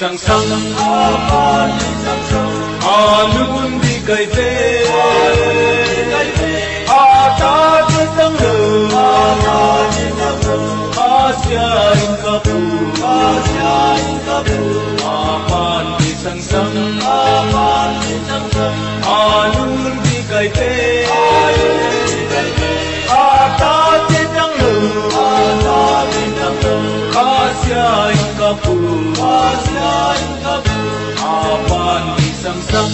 sang sang alun di kai te ata di tang lu asya in kapu apan di sang sang alun di kai te ata di tang lu asya in kapu apan isang sang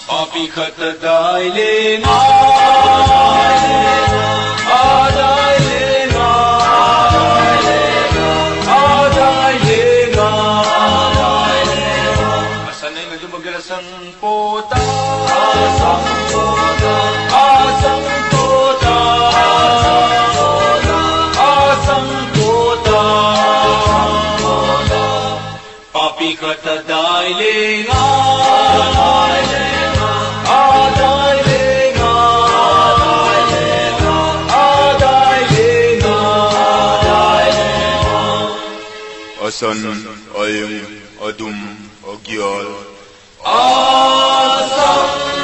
papi khata dai le na Asang pota, papi kata dai lenga, asan ayung adum agyal. Asam